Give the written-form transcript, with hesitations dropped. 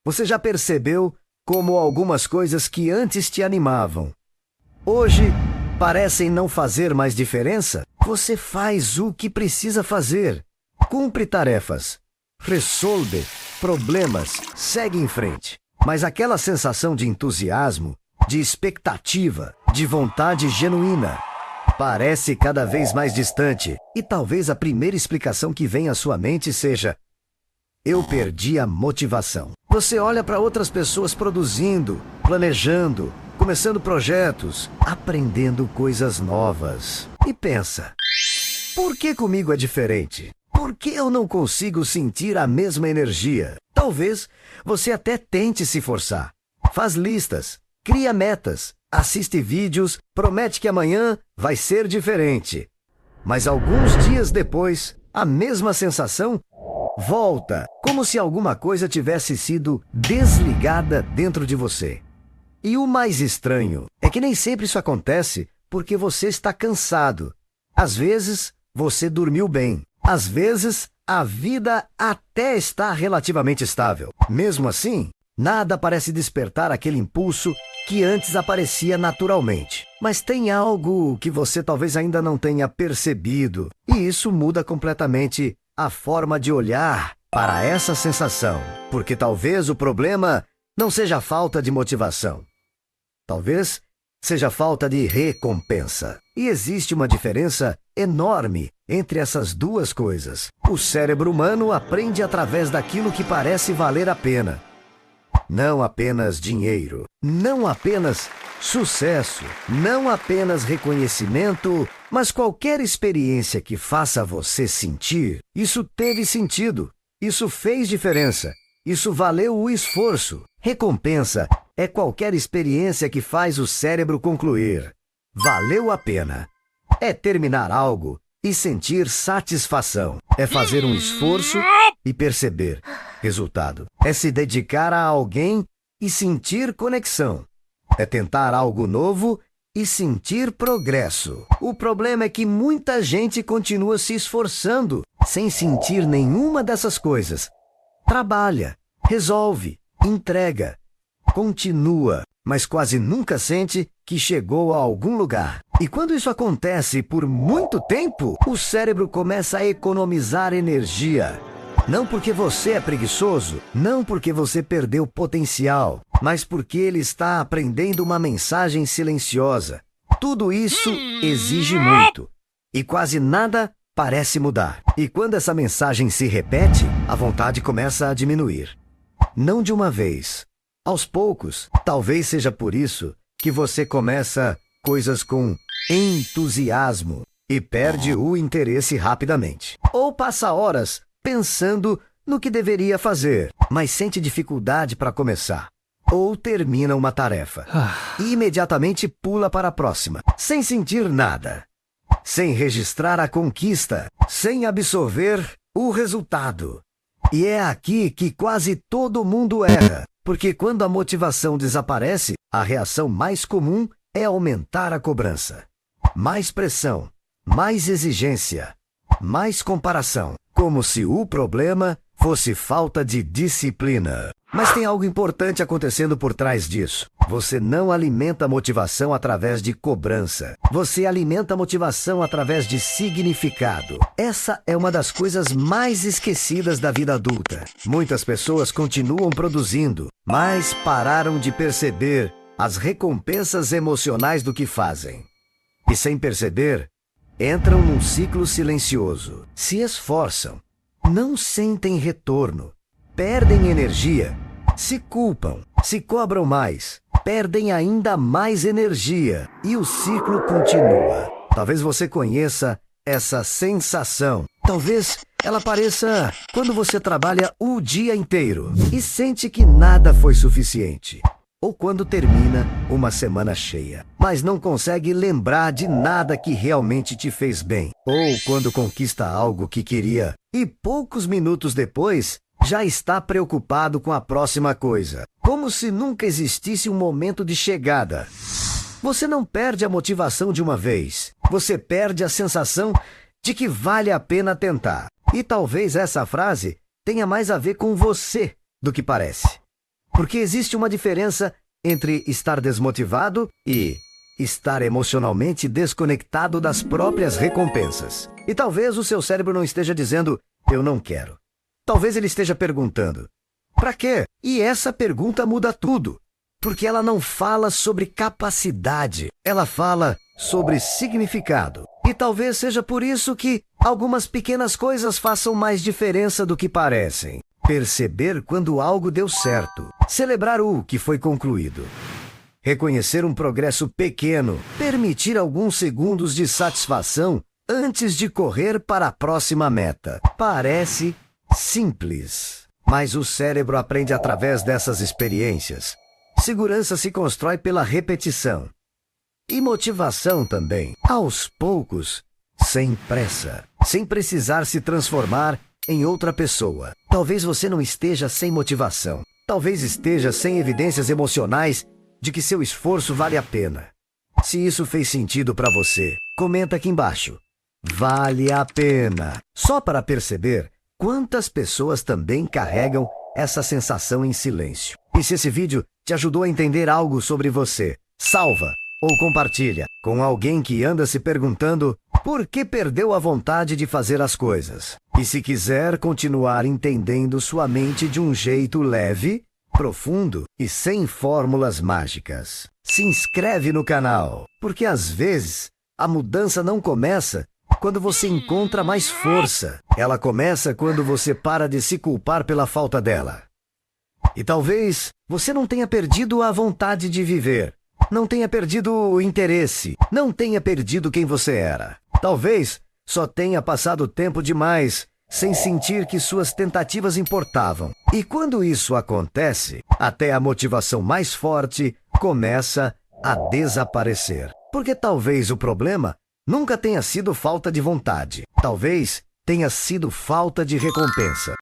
Você já percebeu como algumas coisas que antes te animavam, hoje parecem não fazer mais diferença? Você faz o que precisa fazer, cumpre tarefas, resolve problemas, segue em frente. Mas aquela sensação de entusiasmo, de expectativa, de vontade genuína, parece cada vez mais distante. E talvez a primeira explicação que vem à sua mente seja: eu perdi a motivação. Você olha para outras pessoas produzindo, planejando, começando projetos, aprendendo coisas novas. E pensa: por que comigo é diferente? Por que eu não consigo sentir a mesma energia? Talvez você até tente se forçar. Faz listas, cria metas, assiste vídeos, promete que amanhã vai ser diferente. Mas alguns dias depois, a mesma sensação volta, como se alguma coisa tivesse sido desligada dentro de você. E o mais estranho é que nem sempre isso acontece porque você está cansado. Às vezes, você dormiu bem. Às vezes, a vida até está relativamente estável. Mesmo assim, nada parece despertar aquele impulso que antes aparecia naturalmente. Mas tem algo que você talvez ainda não tenha percebido, e isso muda completamente a forma de olhar para essa sensação. Porque talvez o problema não seja a falta de motivação. Talvez seja a falta de recompensa. E existe uma diferença enorme entre essas duas coisas. O cérebro humano aprende através daquilo que parece valer a pena. Não apenas dinheiro, não apenas sucesso, não apenas reconhecimento, mas qualquer experiência que faça você sentir: isso teve sentido, isso fez diferença, isso valeu o esforço. Recompensa é qualquer experiência que faz o cérebro concluir: valeu a pena. É terminar algo e sentir satisfação. É fazer um esforço e perceber resultado. É se dedicar a alguém e sentir conexão. É tentar algo novo e sentir progresso. O problema é que muita gente continua se esforçando sem sentir nenhuma dessas coisas. Trabalha, resolve, entrega, continua, mas quase nunca sente que chegou a algum lugar. E quando isso acontece por muito tempo, o cérebro começa a economizar energia. Não porque você é preguiçoso, não porque você perdeu potencial, mas porque ele está aprendendo uma mensagem silenciosa. Tudo isso exige muito, e quase nada parece mudar. E quando essa mensagem se repete, a vontade começa a diminuir. Não de uma vez, aos poucos. Talvez seja por isso que você começa coisas com entusiasmo e perde o interesse rapidamente. Ou passa horas pensando no que deveria fazer, mas sente dificuldade para começar. Ou termina uma tarefa e imediatamente pula para a próxima, sem sentir nada, sem registrar a conquista, sem absorver o resultado. E é aqui que quase todo mundo erra, porque quando a motivação desaparece, a reação mais comum é aumentar a cobrança. Mais pressão, mais exigência, mais comparação, como se o problema fosse falta de disciplina. Mas tem algo importante acontecendo por trás disso. Você não alimenta a motivação através de cobrança. Você alimenta a motivação através de significado. Essa é uma das coisas mais esquecidas da vida adulta. Muitas pessoas continuam produzindo, mas pararam de perceber as recompensas emocionais do que fazem. E sem perceber, entram num ciclo silencioso. Se esforçam, não sentem retorno, perdem energia, se culpam, se cobram mais, perdem ainda mais energia e o ciclo continua. Talvez você conheça essa sensação. Talvez ela apareça quando você trabalha o dia inteiro e sente que nada foi suficiente. Ou quando termina uma semana cheia, mas não consegue lembrar de nada que realmente te fez bem. Ou quando conquista algo que queria e poucos minutos depois já está preocupado com a próxima coisa, como se nunca existisse um momento de chegada. Você não perde a motivação de uma vez, você perde a sensação de que vale a pena tentar. E talvez essa frase tenha mais a ver com você do que parece. Porque existe uma diferença entre estar desmotivado e estar emocionalmente desconectado das próprias recompensas. E talvez o seu cérebro não esteja dizendo, eu não quero. Talvez ele esteja perguntando, pra quê? E essa pergunta muda tudo. Porque ela não fala sobre capacidade, ela fala sobre significado. E talvez seja por isso que algumas pequenas coisas façam mais diferença do que parecem. Perceber quando algo deu certo. Celebrar o que foi concluído. Reconhecer um progresso pequeno. Permitir alguns segundos de satisfação antes de correr para a próxima meta. Parece simples, mas o cérebro aprende através dessas experiências. Segurança se constrói pela repetição. E motivação também, aos poucos, sem pressa, sem precisar se transformar em outra pessoa. Talvez você não esteja sem motivação. Talvez esteja sem evidências emocionais de que seu esforço vale a pena. Se isso fez sentido para você, comenta aqui embaixo. Vale a pena. Só para perceber quantas pessoas também carregam essa sensação em silêncio. E se esse vídeo te ajudou a entender algo sobre você, salva ou compartilha com alguém que anda se perguntando por que perdeu a vontade de fazer as coisas. E se quiser continuar entendendo sua mente de um jeito leve, profundo e sem fórmulas mágicas, se inscreve no canal, porque às vezes a mudança não começa quando você encontra mais força. Ela começa quando você para de se culpar pela falta dela. E talvez você não tenha perdido a vontade de viver, não tenha perdido o interesse, não tenha perdido quem você era. Talvez só tenha passado tempo demais sem sentir que suas tentativas importavam. E quando isso acontece, até a motivação mais forte começa a desaparecer. Porque talvez o problema nunca tenha sido falta de vontade. Talvez tenha sido falta de recompensa.